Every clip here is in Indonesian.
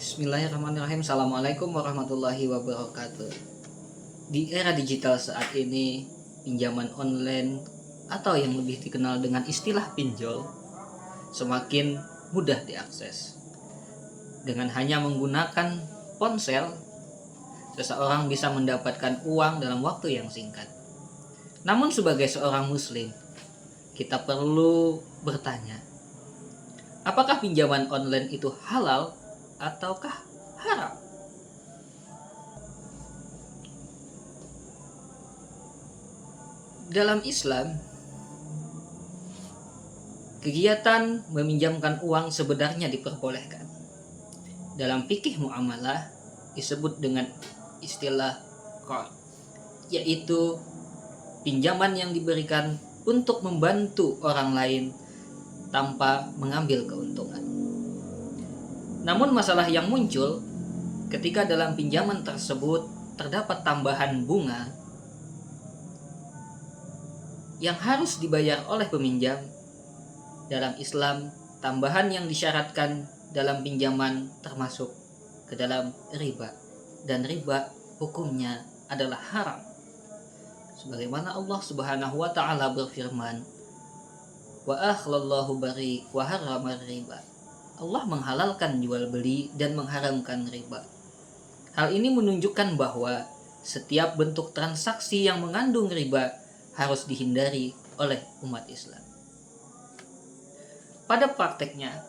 Bismillahirrahmanirrahim. Assalamualaikum warahmatullahi wabarakatuh. Di era digital saat ini, pinjaman online atau yang lebih dikenal dengan istilah pinjol semakin mudah diakses. Dengan hanya menggunakan ponsel, seseorang bisa mendapatkan uang dalam waktu yang singkat. Namun sebagai seorang muslim, kita perlu bertanya, apakah pinjaman online itu halal ataukah haram? Dalam Islam, kegiatan meminjamkan uang sebenarnya diperbolehkan. Dalam fikih muamalah disebut dengan istilah qard, yaitu pinjaman yang diberikan untuk membantu orang lain tanpa mengambil keuntungan. Namun masalah yang muncul ketika dalam pinjaman tersebut terdapat tambahan bunga yang harus dibayar oleh peminjam. Dalam Islam, tambahan yang disyaratkan dalam pinjaman termasuk ke dalam riba, dan riba hukumnya adalah haram. Sebagaimana Allah Subhanahu wa taala berfirman, "Wa akhlallahu bari wa harrama riba." Allah menghalalkan jual beli dan mengharamkan riba. Hal ini menunjukkan bahwa setiap bentuk transaksi yang mengandung riba harus dihindari oleh umat Islam. Pada prakteknya,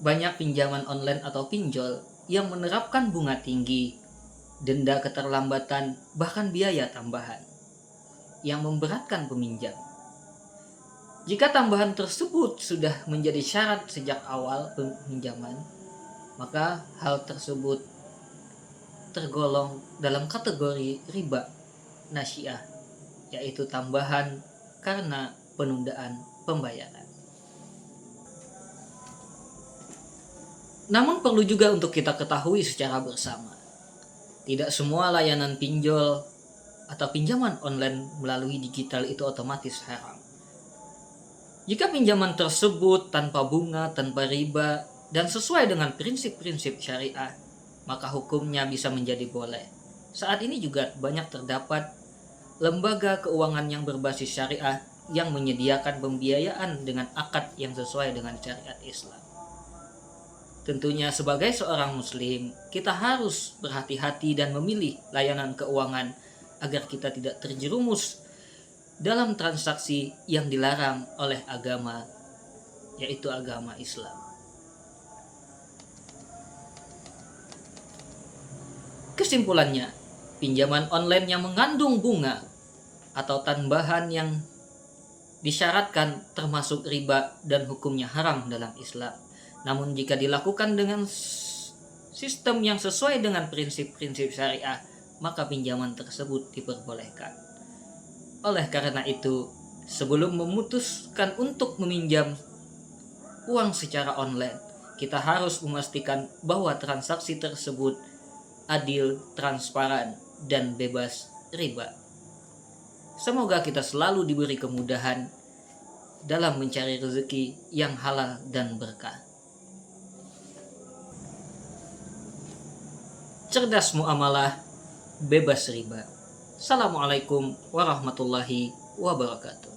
banyak pinjaman online atau pinjol yang menerapkan bunga tinggi, denda keterlambatan, bahkan biaya tambahan yang memberatkan peminjam. Jika tambahan tersebut sudah menjadi syarat sejak awal pinjaman, maka hal tersebut tergolong dalam kategori riba nasiah, yaitu tambahan karena penundaan pembayaran. Namun perlu juga untuk kita ketahui secara bersama, tidak semua layanan pinjol atau pinjaman online melalui digital itu otomatis haram. Jika pinjaman tersebut tanpa bunga, tanpa riba, dan sesuai dengan prinsip-prinsip syariah, maka hukumnya bisa menjadi boleh. Saat ini juga banyak terdapat lembaga keuangan yang berbasis syariah yang menyediakan pembiayaan dengan akad yang sesuai dengan syariat Islam. Tentunya sebagai seorang muslim, kita harus berhati-hati dan memilih layanan keuangan agar kita tidak terjerumus dalam transaksi yang dilarang oleh agama, yaitu agama Islam. Kesimpulannya, pinjaman online yang mengandung bunga atau tambahan yang disyaratkan termasuk riba dan hukumnya haram dalam Islam. Namun jika dilakukan dengan sistem yang sesuai dengan prinsip-prinsip syariah, maka pinjaman tersebut diperbolehkan. Oleh karena itu, sebelum memutuskan untuk meminjam uang secara online, kita harus memastikan bahwa transaksi tersebut adil, transparan, dan bebas riba. Semoga kita selalu diberi kemudahan dalam mencari rezeki yang halal dan berkah. Cerdas muamalah, bebas riba. Assalamualaikum warahmatullahi wabarakatuh.